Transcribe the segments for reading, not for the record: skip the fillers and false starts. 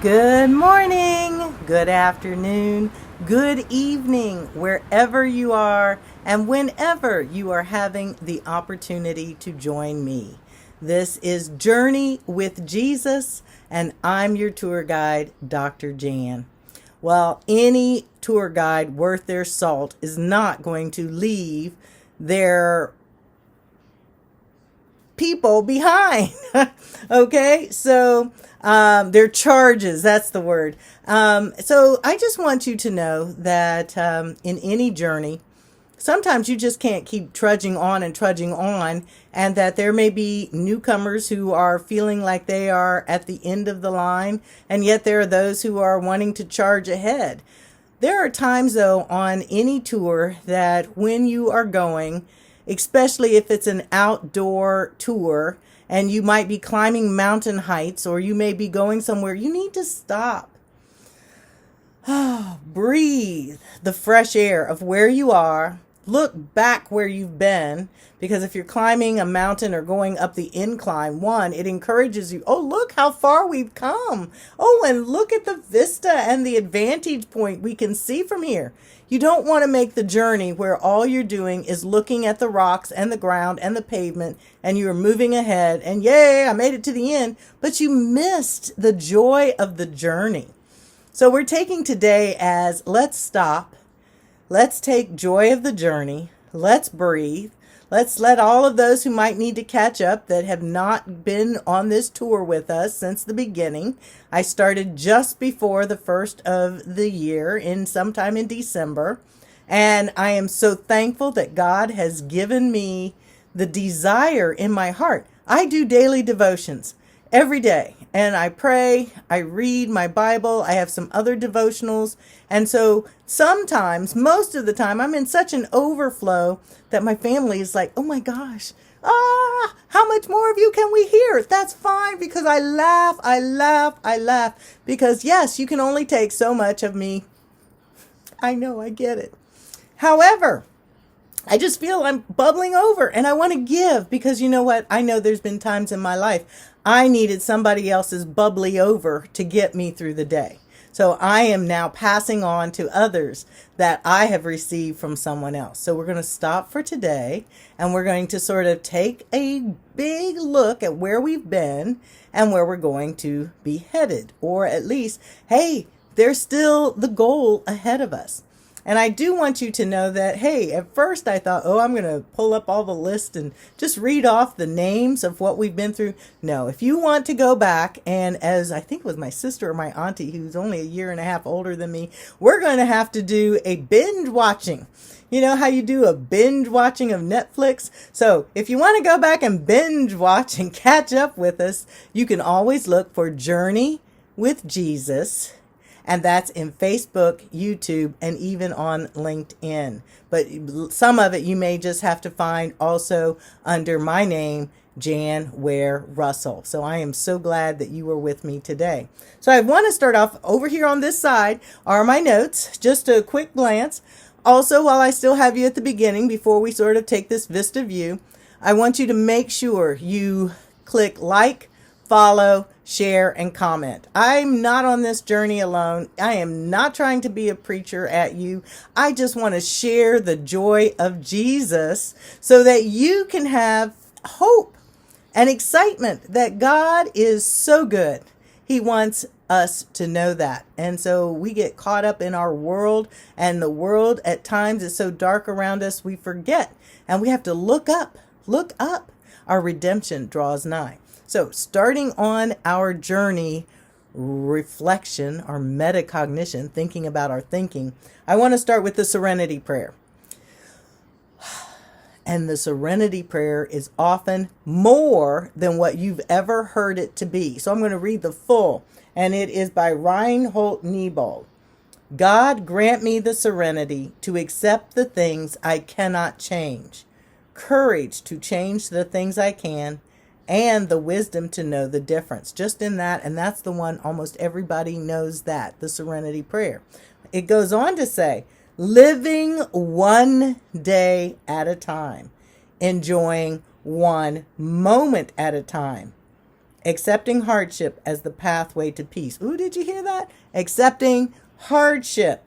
Good morning, good afternoon, good evening, wherever you are and whenever you are having the opportunity to join me. This is Journey with Jesus, and I'm your tour guide, Dr. Jan. Well, any tour guide worth their salt is not going to leave their people behind. Okay, so their charges, that's the word. So I just want you to know that in any journey, sometimes you just can't keep trudging on and trudging on, and that there may be newcomers who are feeling like they are at the end of the line, and yet there are those who are wanting to charge ahead. There are times, though, on any tour that when you are going, especially if it's an outdoor tour and you might be climbing mountain heights or you may be going somewhere, you need to stop. Breathe the fresh air of where you are. Look back where you've been, because if you're climbing a mountain or going up the incline, one, it encourages you. Oh, look how far we've come. Oh, and look at the vista and the advantage point we can see from here. You don't want to make the journey where all you're doing is looking at the rocks and the ground and the pavement and you're moving ahead and yay, I made it to the end, but you missed the joy of the journey. So we're taking today as let's stop. Let's take joy of the journey. Let's breathe. Let's let all of those who might need to catch up that have not been on this tour with us since the beginning. I started just before the first of the year, sometime in December. And I am so thankful that God has given me the desire in my heart. I do daily devotions every day. And I pray, I read my Bible, I have some other devotionals. And so sometimes, most of the time, I'm in such an overflow that my family is like, oh my gosh, how much more of you can we hear? That's fine, because I laugh. Because yes, you can only take so much of me. I know, I get it. However, I just feel I'm bubbling over and I want to give, because you know what? I know there's been times in my life I needed somebody else's bubbly over to get me through the day. So I am now passing on to others that I have received from someone else. So we're going to stop for today and we're going to sort of take a big look at where we've been and where we're going to be headed. Or at least, hey, there's still the goal ahead of us. And I do want you to know that, hey, at first I thought, I'm going to pull up all the list and just read off the names of what we've been through. No, if you want to go back, and as I think it was my sister or my auntie, who's only a year and a half older than me, we're going to have to do a binge watching. You know how you do a binge watching of Netflix? So if you want to go back and binge watch and catch up with us, you can always look for Journey with Jesus. And that's in Facebook, YouTube, and even on LinkedIn. But some of it you may just have to find also under my name, Jan Ware Russell. So I am so glad that you were with me today. So I want to start off over here on this side are my notes, just a quick glance. Also, while I still have you at the beginning, before we sort of take this vista view, I want you to make sure you click like, follow, share, and comment. I'm not on this journey alone. I am not trying to be a preacher at you. I just want to share the joy of Jesus so that you can have hope and excitement that God is so good. He wants us to know that. And so we get caught up in our world, and the world at times is so dark around us, we forget. And we have to look up. Look up. Our redemption draws nigh. So starting on our journey, reflection, our metacognition, thinking about our thinking, I want to start with the serenity prayer. And the serenity prayer is often more than what you've ever heard it to be. So I'm going to read the full, and it is by Reinhold Niebuhr. God grant me the serenity to accept the things I cannot change, courage to change the things I can, and the wisdom to know the difference. Just in that, and that's the one almost everybody knows, that, the serenity prayer. It goes on to say, living one day at a time, enjoying one moment at a time, Accepting hardship as the pathway to peace. Ooh, did you hear that? Accepting hardship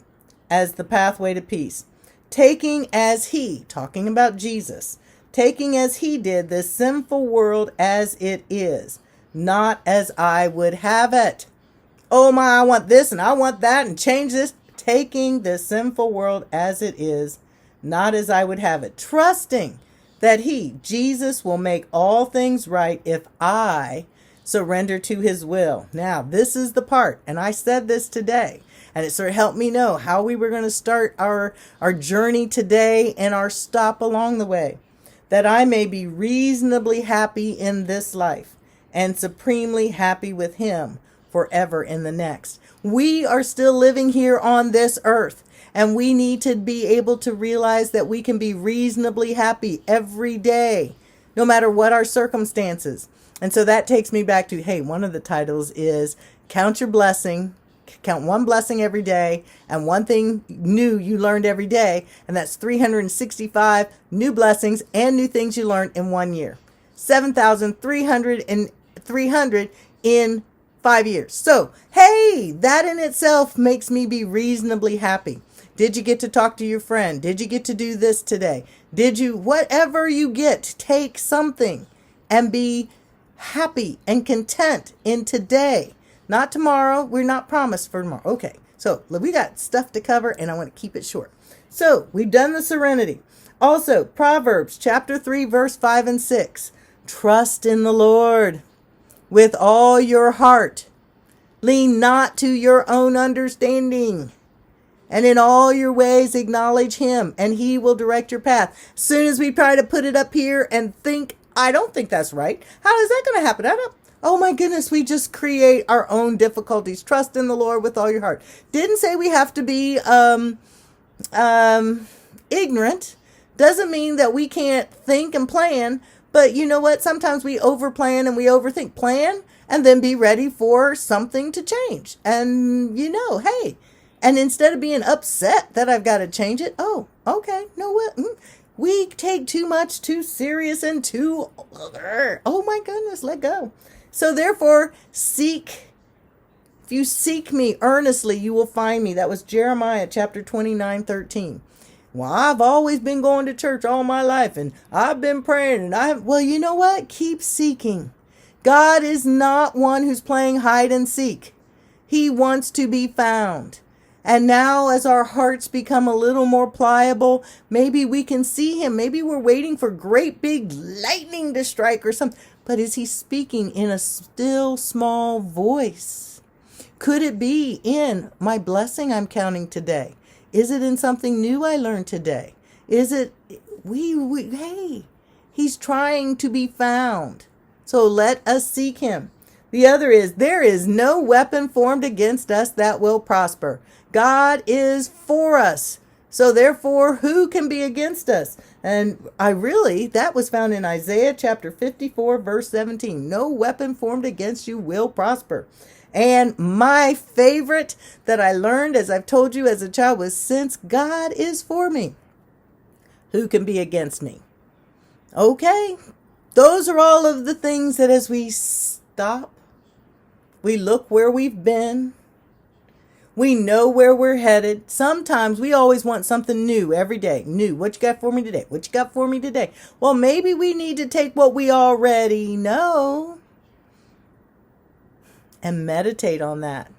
as the pathway to peace. Taking as he, talking about Jesus, taking as he did this sinful world as it is, not as I would have it. Oh my, I want this and I want that and change this. Taking this sinful world as it is, not as I would have it. Trusting that he, Jesus, will make all things right if I surrender to his will. Now, this is the part, and I said this today, and it sort of helped me know how we were going to start our journey today and our stop along the way. That I may be reasonably happy in this life and supremely happy with him forever in the next. We are still living here on this earth, and we need to be able to realize that we can be reasonably happy every day, no matter what our circumstances. And so that takes me back to, hey, one of the titles is Count Your Blessing. Count one blessing every day and one thing new you learned every day. And that's 365 new blessings and new things you learned in 1 year. 7,300 in 5 years. So, hey, that in itself makes me be reasonably happy. Did you get to talk to your friend? Did you get to do this today? Did you, whatever you get, take something and be happy and content in today. Not tomorrow. We're not promised for tomorrow. Okay. So we got stuff to cover and I want to keep it short. So we've done the serenity. Also, Proverbs chapter 3, verse 5 and 6. Trust in the Lord with all your heart. Lean not to your own understanding. And in all your ways acknowledge him and he will direct your path. As soon as we try to put it up here and think, I don't think that's right. How is that going to happen? Oh my goodness, we just create our own difficulties. Trust in the Lord with all your heart. Didn't say we have to be ignorant. Doesn't mean that we can't think and plan. But you know what? Sometimes we overplan and we overthink. Plan and then be ready for something to change. And hey. And instead of being upset that I've got to change it, oh, okay, no what? We take too much, too serious, and too, oh my goodness, let go. So therefore, seek. If you seek me earnestly, you will find me. That was Jeremiah chapter 29:13. Well, I've always been going to church all my life, and I've been praying, and well, you know what? Keep seeking. God is not one who's playing hide and seek. He wants to be found. And now as our hearts become a little more pliable, maybe we can see him. Maybe we're waiting for great big lightning to strike or something. But is he speaking in a still small voice? Could it be in my blessing I'm counting today? Is it in something new I learned today? Is it, hey, he's trying to be found. So let us seek him. The other is, there is no weapon formed against us that will prosper. God is for us. So therefore, who can be against us? And that was found in Isaiah chapter 54, verse 17. No weapon formed against you will prosper. And my favorite that I learned, as I've told you as a child, was since God is for me, who can be against me? Okay. Those are all of the things that as we stop, we look where we've been, we know where we're headed. Sometimes we always want something new every day. New. What you got for me today? What you got for me today? Well, maybe we need to take what we already know and meditate on that.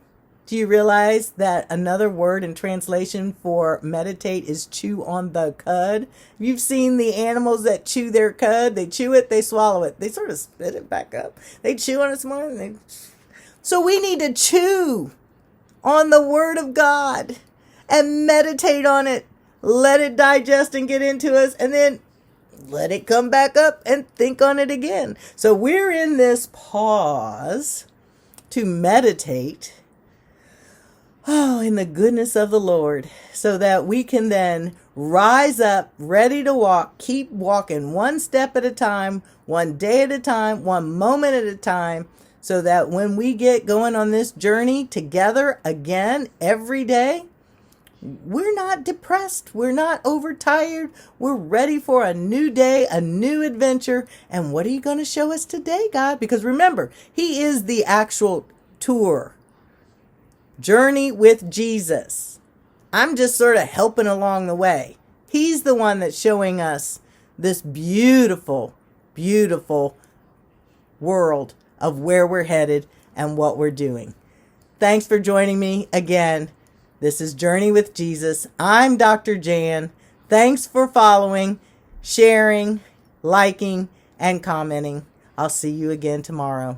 Do you realize that another word in translation for meditate is chew on the cud? You've seen the animals that chew their cud. They chew it, they swallow it. They sort of spit it back up. They chew on it some more. So we need to chew on the word of God and meditate on it. Let it digest and get into us, and then let it come back up and think on it again. So we're in this pause to meditate in the goodness of the Lord, so that we can then rise up, ready to walk, keep walking one step at a time, one day at a time, one moment at a time, so that when we get going on this journey together again every day, we're not depressed. We're not overtired. We're ready for a new day, a new adventure. And what are you going to show us today, God? Because remember, He is the actual tour. Journey with Jesus. I'm just sort of helping along the way. He's the one that's showing us this beautiful, beautiful world of where we're headed and what we're doing. Thanks for joining me again. This is Journey with Jesus. I'm Dr. Jan. Thanks for following, sharing, liking, and commenting. I'll see you again tomorrow.